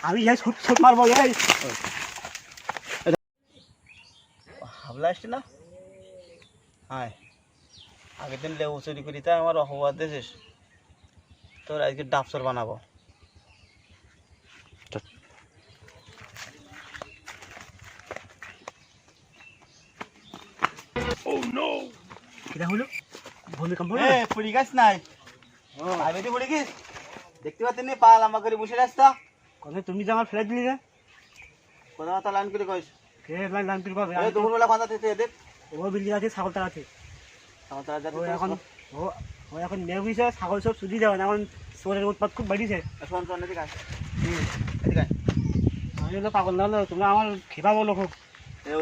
আমি এই ছুট মারবো এই হামলা আসছে না। হ্যাঁ আগের দিন লেবু চুরি করি তাই আমার অপবাদ দিয়েছিস, তোর আজকে ডাবসর বানাবো। কিরা হলো ভূমিকম্প এ পড়ি গাছ নাই, আইবেতে পড়ি গিস দেখতে পাচ্ছেন নি, পা লম্বা করে বসে রাস্তা কোথায় তুমি যে আমার ফ্ল্যাট দিলি রে কোথা কথা লাইন করে কইস। কে লাইন তুই পাবে এই দুপুরবেলা বাঁধা থেকে এদের ও বিল্ডিং আছে ছাগলটা আছে আমার তারা যাতে ও এখন ও ও এখন নেই বুঝছে ছাগল সব সুদি দেওয়া না, এখন চোরের উৎপাত খুব বাড়িছে। শোন শোন এদিকে আয়, এদিকে আয়। আমি হলো পাগল না হলো তোমরা আমার খেপা বলো খুব।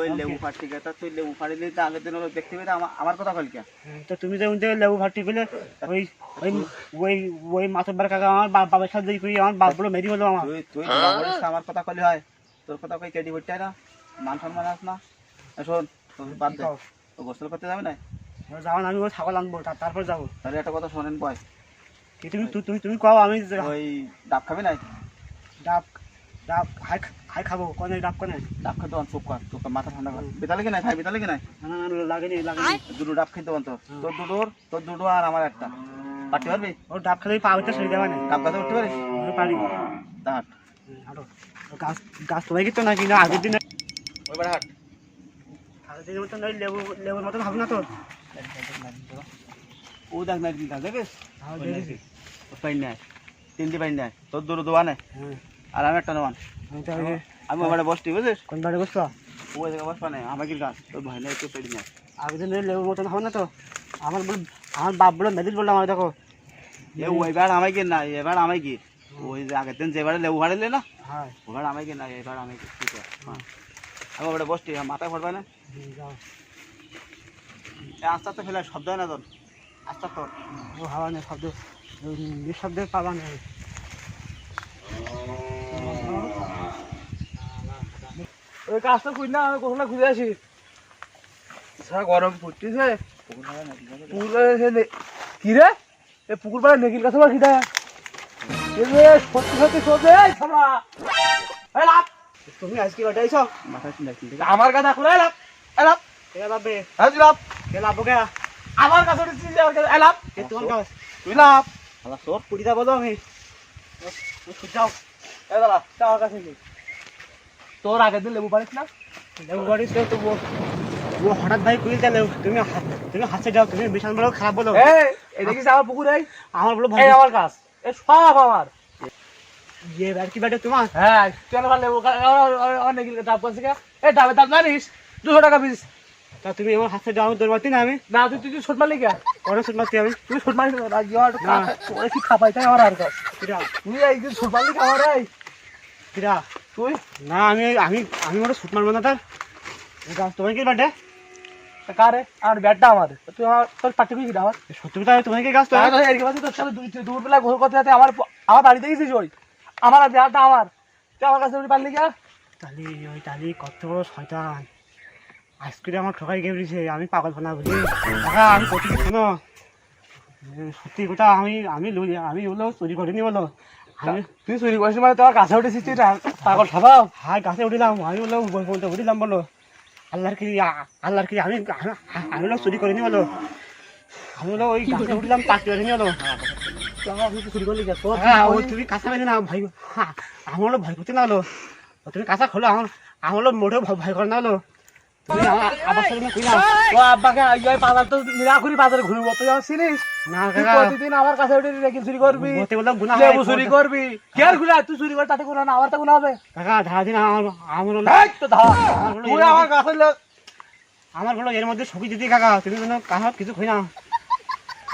ওই লেবু ফাটি গেতা, তুই লেবু ফাড়িলি তো আগের দিন হলো দেখতে পেতে আমার কথা কইল কে। তো তুমি যে উনতে লেবু ফাটি পেলে ওই ওই ওই ওই মাতব্বার কাকা আমার বাবার সাথে করি আমার বাপ বলে মেরি হলো আমার। তুই তুই ধরা পড়িস, আমার কথা কইলি হয়, তোর কথা কই কেডি হইতে না, মান সম্মান আস না। শোন তোর বাদ দে, তো গোসল করতে যাবে না, যাও না, আমি ওই ছাগল আনবো তারপর যাবো। তাহলে একটা কথা শোনেন বয়, কি তুমি তুমি তুমি কও আমি ওই ডাব খাবি নাই? ডাব ডাব খাই খাই খাবো কোনে ডাব কোনে ডাব খেতে অন চুপ কর, তোর মাথা ঠান্ডা কর। বেতালে কি নাই খাই, বেতালে কি নাই? না না লাগেনি লাগেনি দুটো ডাব খেতে অন, তোর দুটো আর আমার একটা। পারতে পারবি? ও ডাব খেলে পা হইতে সরে যাবে না। ডাব গাছে উঠতে পারিস? আমি পারি হাট আরো গাছ গাছ তোমায় কিন্তু না কিনা আগের দিন ওইবার হাট। আগের দিনের মতন ওই লেবু লেবুর মতন হবে না তোর। ও দেখ না দিন দেখিস দেখেছি পাই নাই, তিনটি পাই নাই, তোর দুটো দোয়া নাই হ্যাঁ আর আমি একটা নেওয়ান। আমি তো আগে আমি ওখানে বসটি বুঝিস, কোন বাড়ি বসছো ওই জায়গায় বসবা নাই, আমাকে গাছ তোর ভয় নাই, একটু পেড়ি নাই। আগের দিন লেবুর মতন হবে না তো। আমার বলে আমার বাপ বলে মেদিল বললাম আমার দেখো এ ওইবার আমায় কি না, এবার আমায় কি ওই যে আগের দিন যেবারে লেবু হারাইলে না, হ্যাঁ ওবার আমায় কি না, এবার আমায় কি ঠিক আছে। হ্যাঁ আমি ওটা বসটি, মাথায় ফোটবা না, যাও আস্তে আস্তে ফেলে শব্দ হয় না তোর, আস্তে আস্তে ও হাওয়া নেই শব্দ নিঃশব্দে পাবা নেই। ওই কাজটা করি না, আমি কখনো ঘুরে আসি। সারা গরম পড়তেছে, কি রে এ পুকুর পাড়ে নেকির কাছে বা খিদা সত্যি সত্যি সোজে তুমি আজকে বাটাইছো মাথায় চিন্তা চিন্তা আমার কাছে এখন এলাম এলাম কে লাভবে লাভ কে লাভবো কে আমার কাছে উঠেছিস, আমার কাছে এলাম কে তোমার কাজ তুই লাভ আল্লাহ তোর কুড়িটা বলো আমি যাও এ দাদা আমার কাছে নেই। তোর আগের দিন লেবু পারিস না, লেবু বাড়িস তো ও হঠাৎ ভাই কুড়ি দিলে তুমি হাসে যাও, তুমি বিশাল বলো খারাপ বলো। এই দেখিস আমার পুকুর, আমার বলো এই আমার কাজ, এ সব আমার। ইয়ে আর কি ব্যাটে তোমার হ্যাঁ চল ভালো লেবু অনেক ডাব করছে, এই ডাবের দাম জানিস 200 টাকা পিস। তা তুমি আমার হাসে যাও, আমি দৌড় মারতি না আমি না তুই তুই ছোট মারলি কে, অনেক ছুট মারতি আমি তুই ছোট মারলি তোরা কি খাপাই তাই আমার আর কাজ, কিরা তুই এই ছোট মারলি খাওয়ার কিরা তুই না আমি আমি আমি মোটে ছুট মারবো না। তার গাছ তোমার কি ব্যাটে কারে আমার ব্যাটটা আমার, তুই আমার তোর পার্টি কি আমার সত্যি কথা তোমার কি গাছ তো এরকম আছে তোর সাথে দুপুরবেলা ঘোর করতে যাতে আমার আমার বাড়িতে গেছিস, ওই আমার ব্যাটটা আমার, তুই আমার কাছে পারলি কে? তালি ওই তালি কত বড় শয়তান, আজকে আমার ঠকাই গেছে, আমি পাগল ফানা বুঝি টাকা আমি কত কি শোনো সত্যি কথা আমি আমি আমি বলো চুরি করিনি বলো আমি তুই চুরি করিস মানে তোমার কাছে উঠেছিস, তুই পাগল খাবাও। হাই গাছে উঠিলাম আমি বললাম বলতে উঠিলাম বলো আল্লাহর কি আমি আমি বলো চুরি করিনি বলো আমি বলো ওই গাছে উঠলাম পাঁচটি করিনি বলো চুরি করলি কে? হ্যাঁ ওই তুমি কাঁচা বেঁধে না ভাই আমার হলো ভয় করতে না হলো তুমি কাঁচা খোলো আমার আমার হলো মোটেও ভয় করে না হলো তুমি আমার আবার সাথে কই না ও আব্বাকে বাজার তো নিরাকুরি বাজারে ঘুরবো, তুই আমার চিনিস না তুই কাকা প্রতিদিন আমার কাছে উঠে রেখে চুরি করবি, বলতে বললাম গুনাহ লেবু চুরি করবি, কে আর গুনাহ? তুই চুরি কর তাতে গুনাহ না, আমার তো গুনাহ হবে। কাকা ধারা দিন আমার হলো এই তো ধর তুই আমার কাছে আমার হলো এর মধ্যে সবই দিদি কাকা তুমি কোনো কাহার কিছু খই না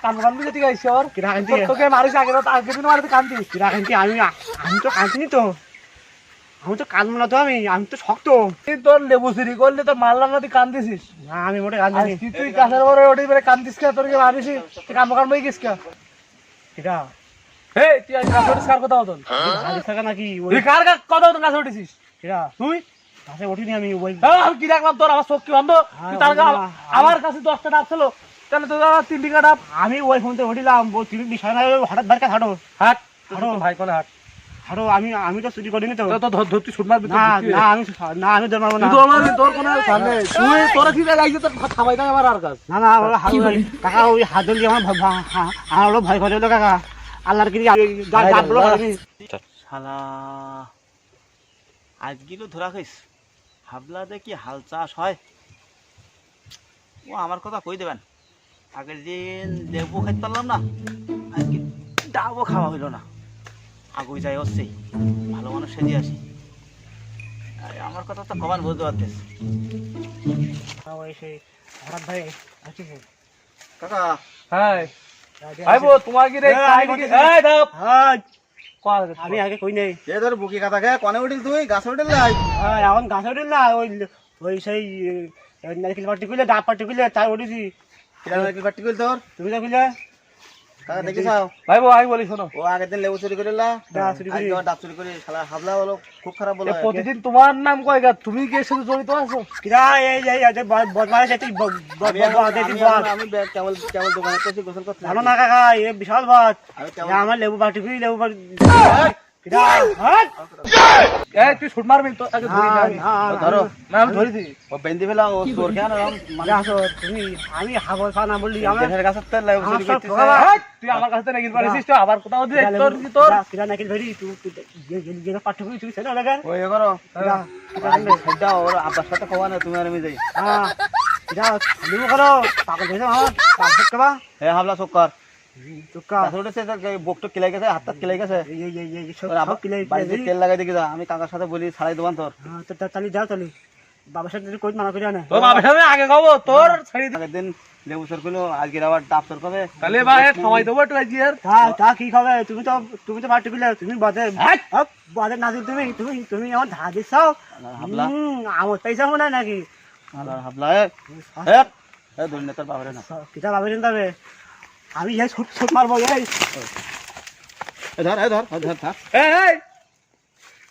কান কান দিতে গাইছ আর কিরা কান্তি তোকে মারিস আগে তো আগে দিন মারতে কান্দি কিরা কান্তি আমি আমি তো কান্তিনি তো আমি তো কাঁদবো না তো আমি তো শক্ত তুই তোর লেবু চুরি করলে তোর মারলাম না, তুই কান্দিস না আমি মোটে কাঁদিনি তুই কাছের পরে ওঠে বেড়ে কান্দিস কে? তোর কে মারিস তুই কান কান বই গেছ কে? কিরা এই তুই আজ কাছে উঠিস কার কথা হতো, গাড়ি থাকা নাকি তুই কার কথা হতো কাছে উঠেছিস কিরা তুই? গাছে উঠিনি আমি ওই আমি কি দেখলাম তোর আমার চোখ কি বন্ধ, তুই তার আমার কাছে 10টা ডাব ছিল, তাহলে তোর 3টা ডাব। আমি ওই ফোনতে উঠিলাম তুমি বিষয় না হঠাৎ বারকা ছাড়ো হাট হাঁটো। ভাই কলে হাট আরো আমি তো চুরি করিনি তো। তো ধর তুই ছুট মারবি না না আমি ধর মারবো না। তুই তো আমার তোর কোনো সামনে তুই তোরা ঠিক লাগছে তোর থামাই দাও আমার আর কাজ। না না ওরা কাকা ওই হাত ধরলে আমার আমার ভয় করে হলো কাকা। আল্লাহর কি গাছগুলো শালা আজকেও ধরা খাইস। হাবলাতে কি হাল চাষ হয় ও আমার কথা কই দেবেন। আগের দিন লেবু খাইতে পারলাম না, আজকে ডাবও খাওয়া হইল না। আগুই যাই হচ্ছেই, ভালো মানুষ সেজে আসি। আমার কথা তো কমান বুঝতে পারতেস। ওই সেই হঠাৎ ভাই আছে কাকা হ্যাঁ আইবো তোমার কি রে এই দাও আমি আগে কই নাই। এ তোর বুকি কাটা গে কনে উঠিল তুই গাছে উঠিল নাই? হ্যাঁ এখন গাছে উঠিল না, ওই ওই সেই নারকেল পাটি খুলে ডাব পাটি খুলে তাই উঠেছি। পার্টি কইল তোর তুমি তো খুলে কাকা দেখিসাও ভাইবো আমি বলি শোনো, ও আগের দিন লেবু চুরি করিলা, ডাব চুরি করি। আজকে আবার ডাব চুরি করি। শালা হাবলা বলো খুব খারাপ বলো। প্রতিদিন তোমার নাম কয় গা, তুমি কি এর সাথে জড়িত আছো? কিরা এই বদমাইশ তুই আমি কেবল কেবল দোকানে তো গোসল করতে জানো না কাকা এ বিশাল বাত। আমি কেবল আমার লেবু পাটি খুলি লেবু পাটি কিরা এই তুই ছুট মারবি তো আগে ধরি না আমি। ধরো না আমি ধরি দি ও বেন্দি ফেলা ও চোর কেন মানে আসো তুমি। আমি হাগল খানা বললি আমার দেশের কাছে তো লেবু চুরি আমার সব করতেছে। ঠকাবা। এই, তুই আমার কাছে নাকি পারিস তো আবার কোথাও দিয়ে তোর কি তোর কিরা নাকি ধরি তুই যে পাটি খুলি তুই সেটা লাগা ওই করো কিরা সেটা ওর আব্বার সাথে খাওয়া না, তুমি আর আমি যাই। হ্যাঁ কিরা লেবু করো পাগল হয়েছে আমার পাগল করবা হে হাবলা চক্কর চুক্কা গাছে উঠেছে বুকটা কিলাই গেছে, হাতটা কিলাই গেছে। এই সব তোর আব্বা কিলাই বাড়িতে তেল লাগাই দেখি যা, আমি কাকার সাথে বলি ছাড়াই দেবান তোর। হ্যাঁ তো তালি যাও তালি বাবার সাথে কই মানা করি না। তোর বাবার সামনে আগে খাবো তোর ছাড়ি দে। আগের দিন লেবু চোর করলো, আজকে আবার ডাব চোর করবে। তাহলে ভাই সময় দেবো একটু আজকে আর তা কি খাবে? তুমি তো পাটি খুলে তুমি বাদে বাদে না দিল তুমি আমার ধা দিছ হাবলা আমার পয়সা মনে হয় নাকি হাবলা এ ধরি না তোর বাবারে না। কিতা ভাবে তবে আমি এই ছুট মারবো এই ধর ধর ধর ধর এই